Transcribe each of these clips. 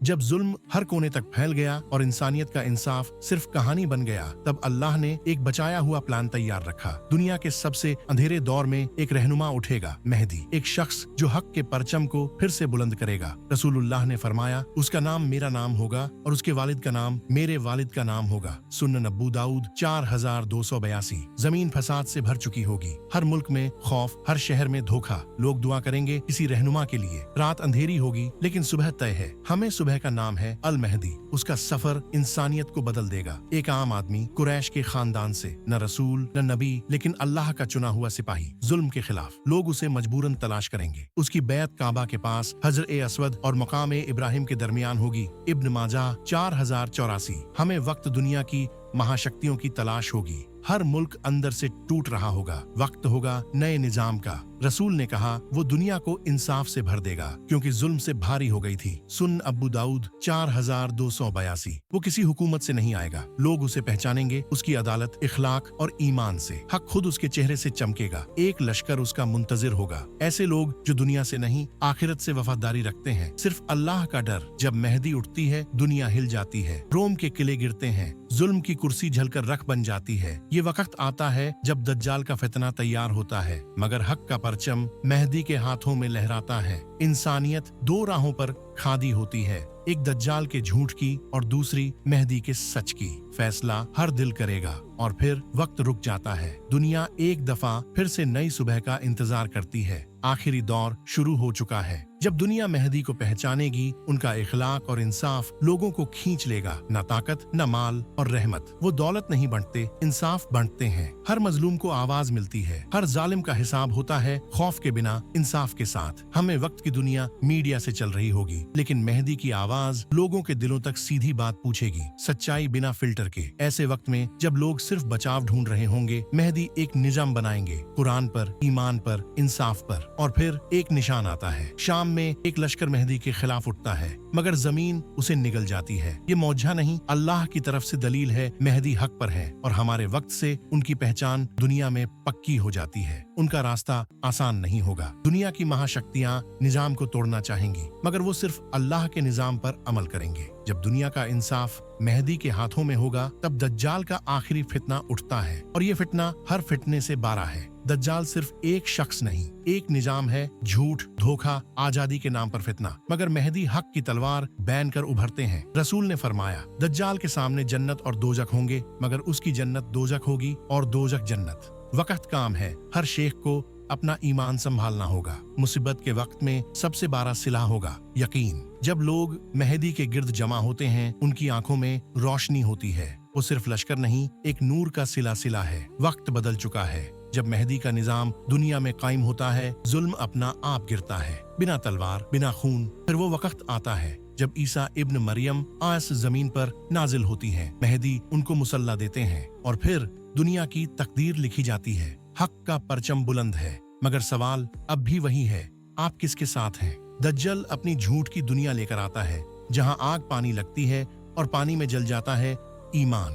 जब जुल्म हर कोने तक फैल गया और इंसानियत का इंसाफ सिर्फ कहानी बन गया, तब अल्लाह ने एक बचाया हुआ प्लान तैयार रखा। दुनिया के सबसे अंधेरे दौर में एक रहनुमा उठेगा, मेहदी, एक शख्स जो हक के परचम को फिर से बुलंद करेगा। रसूलुल्लाह ने फरमाया, उसका नाम मेरा नाम होगा और उसके वालिद का नाम मेरे वालिद का नाम होगा। सुनन अबू दाऊद 4282। जमीन फसाद से भर चुकी होगी, हर मुल्क में खौफ, हर शहर में धोखा। लोग दुआ करेंगे किसी रहनुमा के लिए। रात अंधेरी होगी लेकिन सुबह तय है। हमें सुबह का नाम है अल मेहदी। उसका सफर इंसानियत को बदल देगा। एक आम आदमी कुरैश के खानदान से, न रसूल न नबी, लेकिन अल्लाह का चुना हुआ सिपाही। जुल्म के खिलाफ लोग उसे मजबूरन तलाश करेंगे। उसकी बैत काबा के पास हजर असवद और मकाम इब्राहिम के दरमियान होगी। इब्न माजा 4084। हमें वक्त दुनिया की महाशक्तियों की तलाश होगी। हर मुल्क अंदर से टूट रहा होगा। वक्त होगा नए निजाम का। रसूल ने कहा, वो दुनिया को इंसाफ से भर देगा क्योंकि जुल्म से भारी हो गई थी। सुन अबू दाऊद 4282। वो किसी हुकूमत से नहीं आएगा। लोग उसे पहचानेंगे उसकी अदालत, इखलाक और ईमान से। हक खुद उसके चेहरे से चमकेगा। एक लश्कर उसका मुंतजिर होगा। ऐसे लोग जो दुनिया से नहीं आखिरत से वफादारी रखते हैं। सिर्फ अल्लाह का डर। जब मेहदी उठती है दुनिया हिल जाती है। रोम के किले गिरते हैं। जुल्म की कुर्सी झलकर रख बन जाती है। ये वक्त आता है जब दज्जाल का फितना तैयार होता है, मगर हक का परचम मेहदी के हाथों में लहराता है। इंसानियत दो राहों पर खादी होती है, एक दज्जाल के झूठ की और दूसरी मेहदी के सच की। फैसला हर दिल करेगा और फिर वक्त रुक जाता है। दुनिया एक दफा फिर से नई सुबह का इंतजार करती है। आखिरी दौर शुरू हो चुका है। जब दुनिया मेहदी को पहचानेगी, उनका इखलाक और इंसाफ लोगों को खींच लेगा। न ताकत, न माल और रहमत। वो दौलत नहीं बंटते, इंसाफ बांटते हैं। हर मजलूम को आवाज मिलती है। हर जालिम का हिसाब होता है खौफ के बिना, इंसाफ के साथ। हमें वक्त की दुनिया मीडिया से चल रही होगी, लेकिन मेहदी की आवाज लोगों के दिलों तक सीधी बात पूछेगी, सच्चाई बिना फिल्टर के। ऐसे वक्त में जब लोग सिर्फ बचाव ढूंढ रहे होंगे, मेहदी एक निजाम बनाएंगे, कुरान पर, ईमान पर, इंसाफ पर। और फिर एक निशान आता है। शाम में एक लश्कर मेहदी के खिलाफ उठता है, मगर जमीन उसे निगल जाती है। ये मौजा नहीं, अल्लाह की तरफ से दलील है। मेहदी हक पर है और हमारे वक्त से उनकी पहचान दुनिया में पक्की हो जाती है। उनका रास्ता आसान नहीं होगा। दुनिया की महाशक्तियाँ निजाम को तोड़ना चाहेंगी, मगर वो सिर्फ अल्लाह के निजाम पर अमल करेंगे। जब दुनिया का इंसाफ मेहदी के हाथों में होगा, तब दज्जाल का आखिरी फितना उठता है, और ये फितना हर फितने से बारा है। दज्जाल सिर्फ एक शख्स नहीं, एक निजाम है। झूठ, धोखा, आजादी के नाम पर फितना, मगर मेहदी हक की तलवार बैन कर उभरते हैं। रसूल ने फरमाया, दज्जाल के सामने जन्नत और दोजख होंगे, मगर उसकी जन्नत दोजख होगी और दोजख जन्नत। वक्त काम है। हर शेख को अपना ईमान संभालना होगा। मुसीबत के वक्त में सबसे बड़ा सिलाह होगा यकीन। जब लोग मेहदी के गिर्द जमा होते हैं, उनकी आंखों में रोशनी होती है। वो सिर्फ लश्कर नहीं, एक नूर का सिला है। वक्त बदल चुका है। जब मेहदी का निजाम दुनिया में कायम होता है, जुल्म अपना आप गिरता है, बिना तलवार, बिना खून। फिर वो वक्त आता है जब ईसा इब्न मरियम आस जमीन पर नाजिल होती हैं। मेहदी उनको मुसल्ला देते हैं और फिर दुनिया की तकदीर लिखी जाती है। हक का परचम बुलंद है, मगर सवाल अब भी वही है, आप किसके साथ हैं? दज्जल अपनी झूठ की दुनिया लेकर आता है, जहां आग पानी लगती है और पानी में जल जाता है ईमान।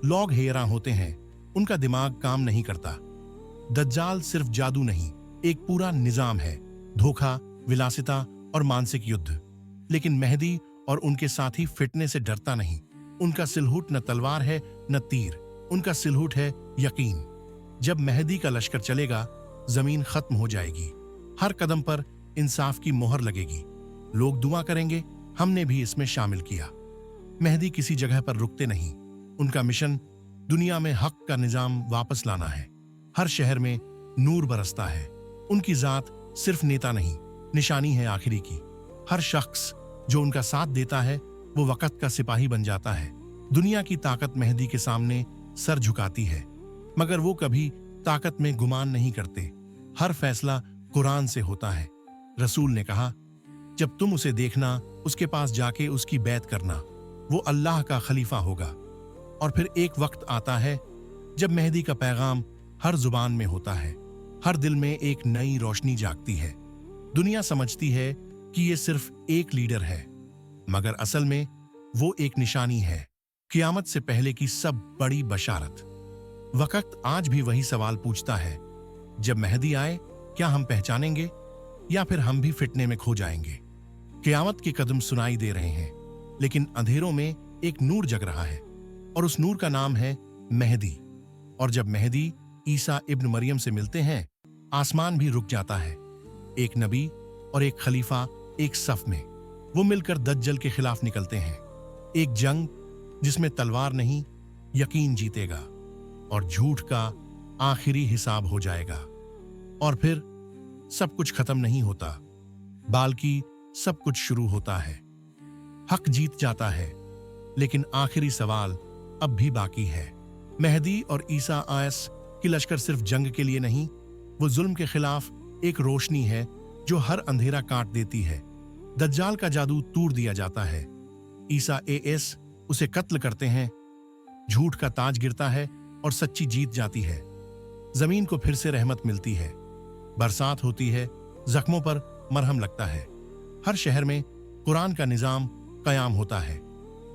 लोग हैरान होते हैं, उनका दिमाग काम नहीं करता। दज्जाल सिर्फ जादू नहीं, एक पूरा निजाम है। धोखा, विलासिता और मानसिक युद्ध। लेकिन मेहदी और उनके साथी फिटने से डरता नहीं। उनका सिलहुट न तलवार है न तीर, उनका सिलहुट है यकीन। जब मेहदी का लश्कर चलेगा, जमीन खत्म हो जाएगी। हर कदम पर इंसाफ की मोहर लगेगी। लोग दुआ करेंगे, हमने भी इसमें शामिल किया। मेहदी किसी जगह पर रुकते नहीं। उनका मिशन दुनिया में हक का निजाम वापस लाना है। हर शहर में नूर बरसता है। उनकी जात सिर्फ नेता नहीं, निशानी है आखिरी की। हर शख्स जो उनका साथ देता है, वो वक्त का सिपाही बन जाता है। दुनिया की ताकत मेहदी के सामने सर झुकाती है, मगर वो कभी ताकत में गुमान नहीं करते। हर फैसला कुरान से होता है। रसूल ने कहा, जब तुम उसे देखना, उसके पास जाके उसकी बैत करना। वो अल्लाह का खलीफा होगा। और फिर एक वक्त आता है जब मेहदी का पैगाम हर जुबान में होता है। हर दिल में एक नई रोशनी जागती है। दुनिया समझती है कि ये सिर्फ एक लीडर है, मगर असल में वो एक निशानी है, क़यामत से पहले की सब बड़ी बशारत। वक्त आज भी वही सवाल पूछता है, जब मेहदी आए क्या हम पहचानेंगे या फिर हम भी फिटने में खो जाएंगे? क़यामत के कदम सुनाई दे रहे हैं, लेकिन अंधेरों में एक नूर जग रहा है और उस नूर का नाम है मेहदी। और जब मेहदी ईसा इब्न मरियम से मिलते हैं, आसमान भी रुक जाता है। एक नबी और एक खलीफा एक सफ में, वो मिलकर दज्जल के खिलाफ निकलते हैं। एक जंग जिसमें तलवार नहीं, यकीन जीतेगा और झूठ का आखिरी हिसाब हो जाएगा। और फिर सब कुछ खत्म नहीं होता, बल्कि सब कुछ शुरू होता है। हक जीत जाता है, लेकिन आखिरी सवाल अब भी बाकी है। मेहदी और ईसा आयस की लश्कर सिर्फ जंग के लिए नहीं, वो जुल्म के खिलाफ एक रोशनी है जो हर अंधेरा काट देती है। दज्जाल का जादू तोड़ दिया जाता है, ईसा एस उसे कत्ल करते हैं, झूठ का ताज गिरता है और सच्ची जीत जाती है। जमीन को फिर से रहमत मिलती है, बरसात होती है, जख्मों पर मरहम लगता है। हर शहर में कुरान का निजाम कयाम होता है।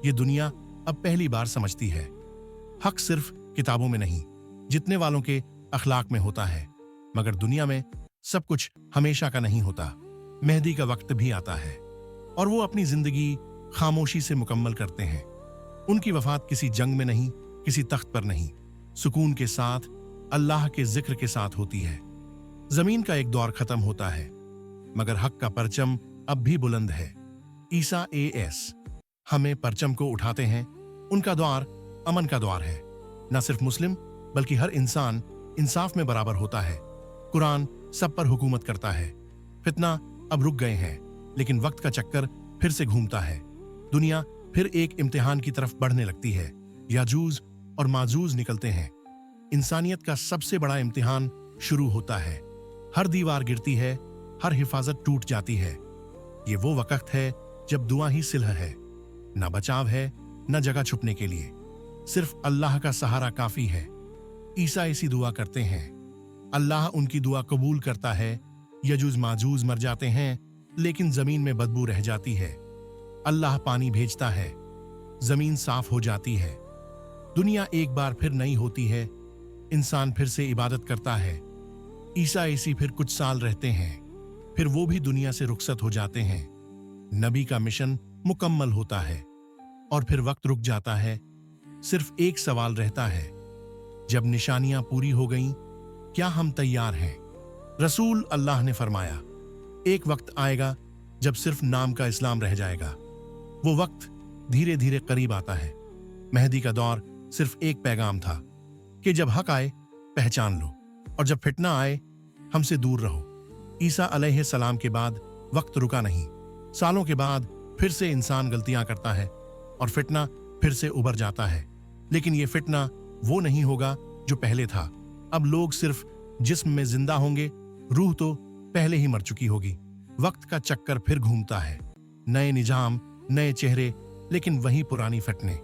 ये दुनिया अब पहली बार समझती है, हक सिर्फ किताबों में नहीं, जितने वालों के अखलाक में होता है। मगर दुनिया में सब कुछ हमेशा का नहीं होता। मेहदी का वक्त भी आता है और वो अपनी जिंदगी खामोशी से मुकम्मल करते हैं। उनकी वफात किसी जंग में नहीं, किसी तख्त पर नहीं, सुकून के साथ, अल्लाह के जिक्र के साथ होती है। जमीन का एक दौर खत्म होता है, मगर हक का परचम अब भी बुलंद है। ईसा एस हमें परचम को उठाते हैं। उनका द्वार अमन का द्वार है। न सिर्फ मुस्लिम बल्कि हर इंसान इंसाफ में बराबर होता है। कुरान सब पर हुकूमत करता है। फितना अब रुक गए हैं, लेकिन वक्त का चक्कर फिर से घूमता है। दुनिया फिर एक इम्तिहान की तरफ बढ़ने लगती है। याजूज और माजूज निकलते हैं। इंसानियत का सबसे बड़ा इम्तिहान शुरू होता है। हर दीवार गिरती है, हर हिफाजत टूट जाती है। ये वो वक्त है जब दुआ ही सिलह है, न बचाव है, न जगह छुपने के लिए। सिर्फ अल्लाह का सहारा काफी है। ईसा इसी दुआ करते हैं, अल्लाह उनकी दुआ कबूल करता है। यजूज माजूज मर जाते हैं, लेकिन जमीन में बदबू रह जाती है। अल्लाह पानी भेजता है, जमीन साफ हो जाती है। दुनिया एक बार फिर नई होती है। इंसान फिर से इबादत करता है। ईसा इसी फिर कुछ साल रहते हैं, फिर वो भी दुनिया से रुखसत हो जाते हैं। नबी का मिशन मुकम्मल होता है और फिर वक्त रुक जाता है। सिर्फ एक सवाल रहता है, जब निशानियां पूरी हो गईं, क्या हम तैयार हैं? रसूल अल्लाह ने फरमाया, एक वक्त आएगा जब सिर्फ नाम का इस्लाम रह जाएगा। वो वक्त धीरे धीरे करीब आता है। मेहदी का दौर सिर्फ एक पैगाम था कि जब हक आए पहचान लो, और जब फितना आए हमसे दूर रहो। ईसा अलैहिस्सलाम के बाद वक्त रुका नहीं। सालों के बाद फिर से इंसान गलतियां करता है और फितना फिर से उभर जाता है। लेकिन ये फितना वो नहीं होगा जो पहले था। अब लोग सिर्फ जिस्म में जिंदा होंगे, रूह तो पहले ही मर चुकी होगी। वक्त का चक्कर फिर घूमता है। नए निजाम, नए चेहरे, लेकिन वही पुरानी फितने।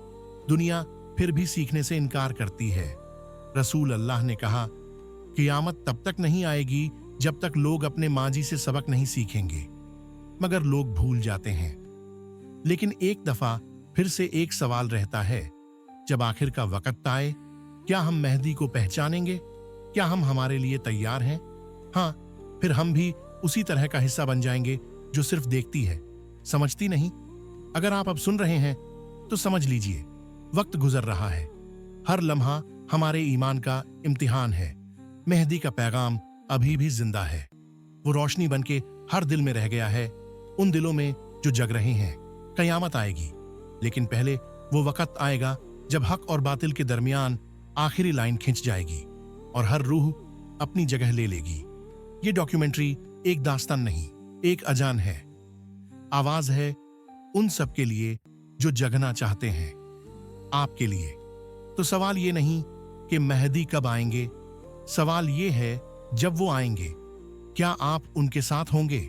दुनिया फिर भी सीखने से इनकार करती है। रसूल अल्लाह ने कहा, क़यामत तब तक नहीं आएगी जब तक लोग अपने माजी से सबक नहीं सीखेंगे। मगर लोग भूल जाते हैं। लेकिन एक दफा फिर से एक सवाल रहता है, जब आखिर का वक्त आए, क्या हम मेहदी को पहचानेंगे? क्या हम हमारे लिए तैयार हैं? हाँ, फिर हम भी उसी तरह का हिस्सा बन जाएंगे जो सिर्फ देखती है, समझती नहीं। अगर आप अब सुन रहे हैं तो समझ लीजिए, वक्त गुजर रहा है। हर लम्हा हमारे ईमान का इम्तिहान है। मेहदी का पैगाम अभी भी जिंदा है। वो रोशनी बनके हर दिल में रह गया है, उन दिलों में जो जग रहे हैं। क़यामत आएगी, लेकिन पहले वो वक्त आएगा जब हक और बातिल के दरमियान आखिरी लाइन खिंच जाएगी और हर रूह अपनी जगह ले लेगी। ये डॉक्यूमेंट्री एक दास्तान नहीं, एक अजान है। आवाज है उन सब के लिए जो जगना चाहते हैं, आपके लिए। तो सवाल ये नहीं कि मेहदी कब आएंगे, सवाल ये है जब वो आएंगे, क्या आप उनके साथ होंगे?